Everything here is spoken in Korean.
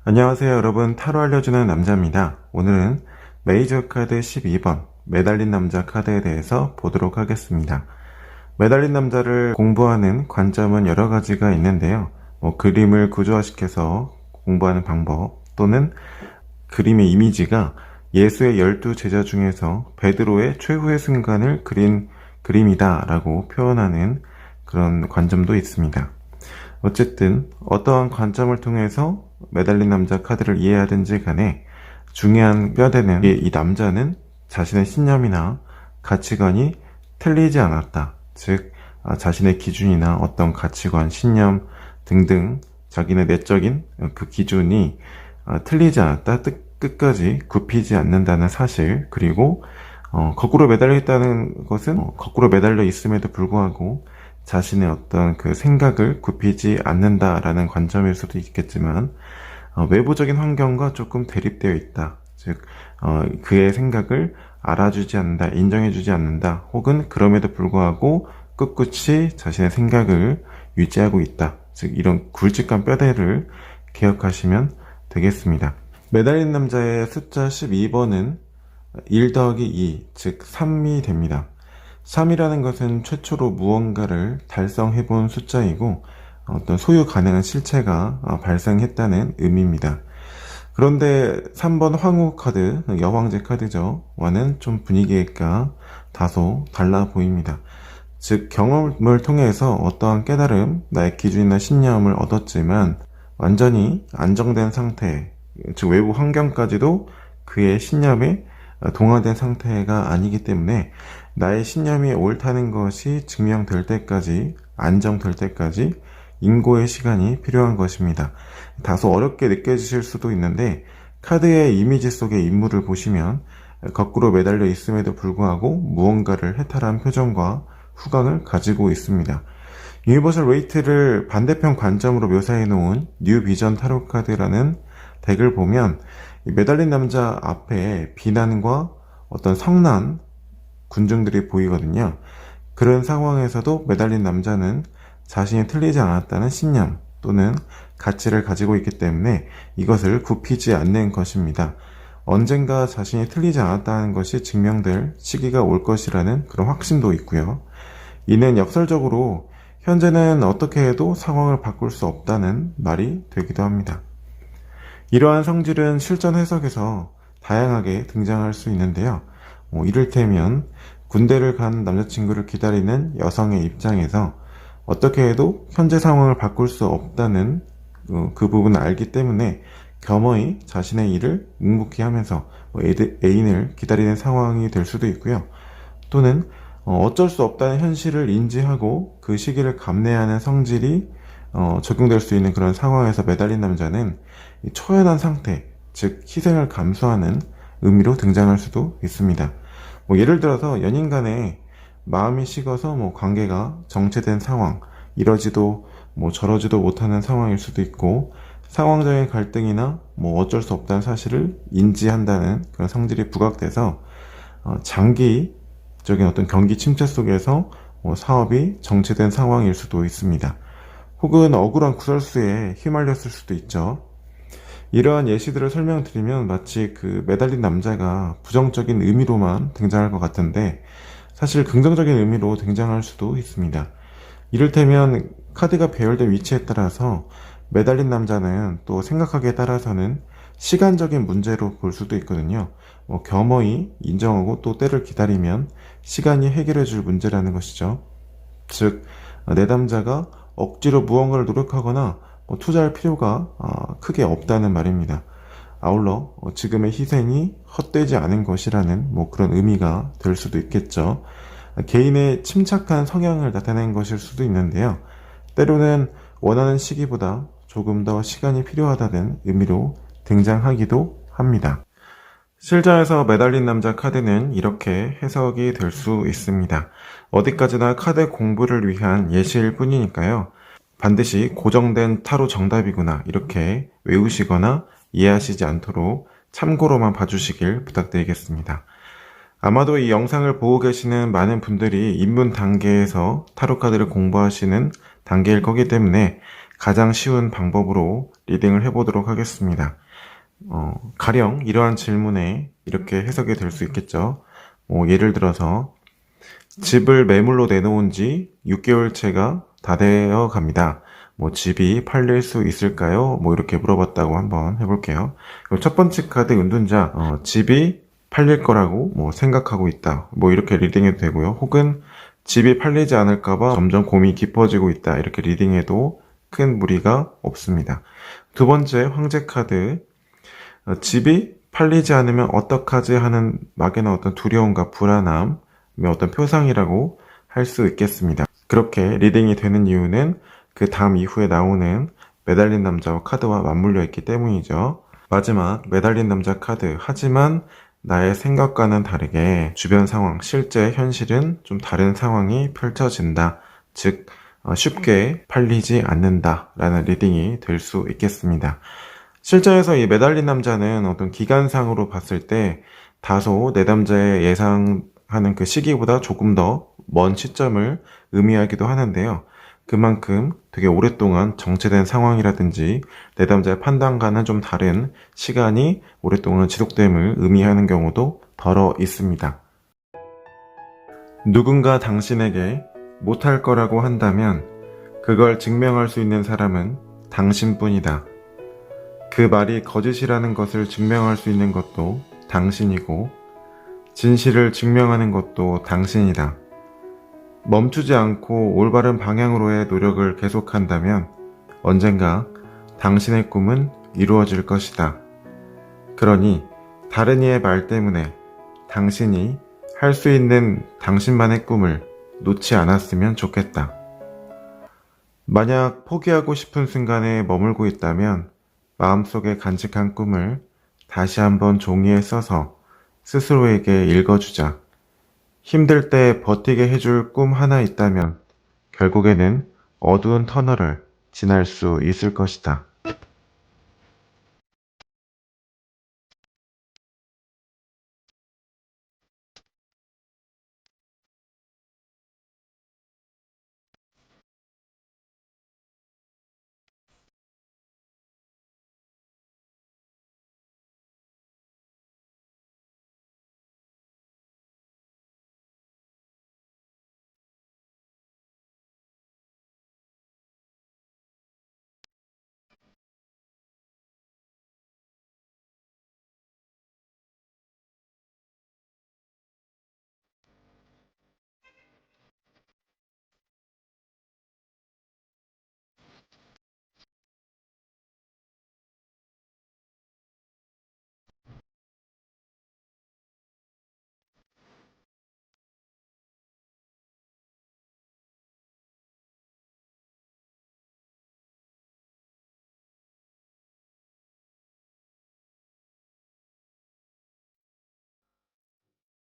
안녕하세요 여러분, 타로 알려주는 남자입니다. 오늘은 메이저 카드 12번 매달린 남자 카드에 대해서 보도록 하겠습니다. 매달린 남자를 공부하는 관점은 여러 가지가 있는데요. 그림을 구조화시켜서 공부하는 방법, 또는 그림의 이미지가 예수의 12제자 중에서 베드로의 최후의 순간을 그린 그림이다 라고 표현하는 그런 관점도 있습니다. 어쨌든 어떠한 관점을 통해서 매달린 남자 카드를 이해하든지 간에 중요한 뼈대는 이 남자는 자신의 신념이나 가치관이 틀리지 않았다. 즉 자신의 기준이나 어떤 가치관, 신념 등등 자기네 내적인 그 기준이 틀리지 않았다. 끝까지 굽히지 않는다는 사실, 그리고 거꾸로 매달려 있다는 것은 거꾸로 매달려 있음에도 불구하고 자신의 어떤 그 생각을 굽히지 않는다라는 관점일 수도 있겠지만 외부적인 환경과 조금 대립되어 있다. 즉 그의 생각을 알아주지 않는다, 인정해주지 않는다, 혹은 그럼에도 불구하고 꿋꿋이 자신의 생각을 유지하고 있다. 즉 이런 굵직한 뼈대를 기억하시면 되겠습니다. 매달린 남자의 숫자 12번은 1 더하기 2, 즉 3이 됩니다. 3이라는 것은 최초로 무언가를 달성해본 숫자이고 어떤 소유 가능한 실체가 발생했다는 의미입니다. 그런데 3번 황후 카드, 여왕제 카드죠. 와는 좀 분위기가 다소 달라 보입니다. 즉 경험을 통해서 어떠한 깨달음, 나의 기준이나 신념을 얻었지만 완전히 안정된 상태, 즉 외부 환경까지도 그의 신념에 동화된 상태가 아니기 때문에 나의 신념이 옳다는 것이 증명될 때까지, 안정될 때까지 인고의 시간이 필요한 것입니다. 다소 어렵게 느껴지실 수도 있는데 카드의 이미지 속의 인물을 보시면 거꾸로 매달려 있음에도 불구하고 무언가를 해탈한 표정과 후광을 가지고 있습니다. 유니버설 웨이트를 반대편 관점으로 묘사해 놓은 뉴 비전 타로 카드라는 덱을 보면 매달린 남자 앞에 비난과 어떤 성난 군중들이 보이거든요. 그런 상황에서도 매달린 남자는 자신이 틀리지 않았다는 신념 또는 가치를 가지고 있기 때문에 이것을 굽히지 않는 것입니다. 언젠가 자신이 틀리지 않았다는 것이 증명될 시기가 올 것이라는 그런 확신도 있고요. 이는 역설적으로 현재는 어떻게 해도 상황을 바꿀 수 없다는 말이 되기도 합니다. 이러한 성질은 실전 해석에서 다양하게 등장할 수 있는데요. 이를테면 군대를 간 남자친구를 기다리는 여성의 입장에서 어떻게 해도 현재 상황을 바꿀 수 없다는 그 부분을 알기 때문에 겸허히 자신의 일을 묵묵히 하면서 애인을 기다리는 상황이 될 수도 있고요. 또는 어쩔 수 없다는 현실을 인지하고 그 시기를 감내하는 성질이 적용될 수 있는 그런 상황에서 매달린 남자는 초연한 상태, 즉 희생을 감수하는 의미로 등장할 수도 있습니다. 예를 들어서 연인 간에 마음이 식어서 관계가 정체된 상황, 이러지도 저러지도 못하는 상황일 수도 있고, 상황적인 갈등이나 어쩔 수 없다는 사실을 인지한다는 그런 성질이 부각돼서 장기적인 어떤 경기 침체 속에서 사업이 정체된 상황일 수도 있습니다. 혹은 억울한 구설수에 휘말렸을 수도 있죠. 이러한 예시들을 설명드리면 마치 그 매달린 남자가 부정적인 의미로만 등장할 것 같은데 사실 긍정적인 의미로 등장할 수도 있습니다. 이를테면 카드가 배열된 위치에 따라서 매달린 남자는 또 생각하기에 따라서는 시간적인 문제로 볼 수도 있거든요. 겸허히 인정하고 또 때를 기다리면 시간이 해결해 줄 문제라는 것이죠. 즉 내담자가 억지로 무언가를 노력하거나 투자할 필요가 크게 없다는 말입니다. 아울러 지금의 희생이 헛되지 않은 것이라는 그런 의미가 될 수도 있겠죠. 개인의 침착한 성향을 나타낸 것일 수도 있는데요. 때로는 원하는 시기보다 조금 더 시간이 필요하다는 의미로 등장하기도 합니다. 실전에서 매달린 남자 카드는 이렇게 해석이 될 수 있습니다. 어디까지나 카드 공부를 위한 예시일 뿐이니까요. 반드시 고정된 타로 정답이구나 이렇게 외우시거나 이해하시지 않도록 참고로만 봐주시길 부탁드리겠습니다. 아마도 이 영상을 보고 계시는 많은 분들이 입문 단계에서 타로 카드를 공부하시는 단계일 거기 때문에 가장 쉬운 방법으로 리딩을 해보도록 하겠습니다. 가령 이러한 질문에 이렇게 해석이 될 수 있겠죠. 예를 들어서 집을 매물로 내놓은 지 6개월째가 다 되어 갑니다. 집이 팔릴 수 있을까요? 이렇게 물어봤다고 한번 해볼게요. 첫 번째 카드 은둔자, 집이 팔릴 거라고 생각하고 있다. 이렇게 리딩해도 되고요. 혹은 집이 팔리지 않을까봐 점점 고민이 깊어지고 있다. 이렇게 리딩해도 큰 무리가 없습니다. 두 번째 황제 카드, 집이 팔리지 않으면 어떡하지 하는 막연한 어떤 두려움과 불안함의 어떤 표상이라고 할 수 있겠습니다. 그렇게 리딩이 되는 이유는 그 다음 이후에 나오는 매달린 남자와 카드와 맞물려 있기 때문이죠. 마지막 매달린 남자 카드, 하지만 나의 생각과는 다르게 주변 상황, 실제 현실은 좀 다른 상황이 펼쳐진다. 즉 쉽게 팔리지 않는다 라는 리딩이 될 수 있겠습니다. 실제에서 이 매달린 남자는 어떤 기간상으로 봤을 때 다소 내담자의 예상하는 그 시기보다 조금 더 먼 시점을 의미하기도 하는데요. 그만큼 되게 오랫동안 정체된 상황이라든지 내담자의 판단과는 좀 다른 시간이 오랫동안 지속됨을 의미하는 경우도 덜어 있습니다. 누군가 당신에게 못할 거라고 한다면 그걸 증명할 수 있는 사람은 당신뿐이다. 그 말이 거짓이라는 것을 증명할 수 있는 것도 당신이고 진실을 증명하는 것도 당신이다. 멈추지 않고 올바른 방향으로의 노력을 계속한다면 언젠가 당신의 꿈은 이루어질 것이다. 그러니 다른 이의 말 때문에 당신이 할 수 있는 당신만의 꿈을 놓지 않았으면 좋겠다. 만약 포기하고 싶은 순간에 머물고 있다면 마음속에 간직한 꿈을 다시 한번 종이에 써서 스스로에게 읽어주자. 힘들 때 버티게 해줄 꿈 하나 있다면 결국에는 어두운 터널을 지날 수 있을 것이다.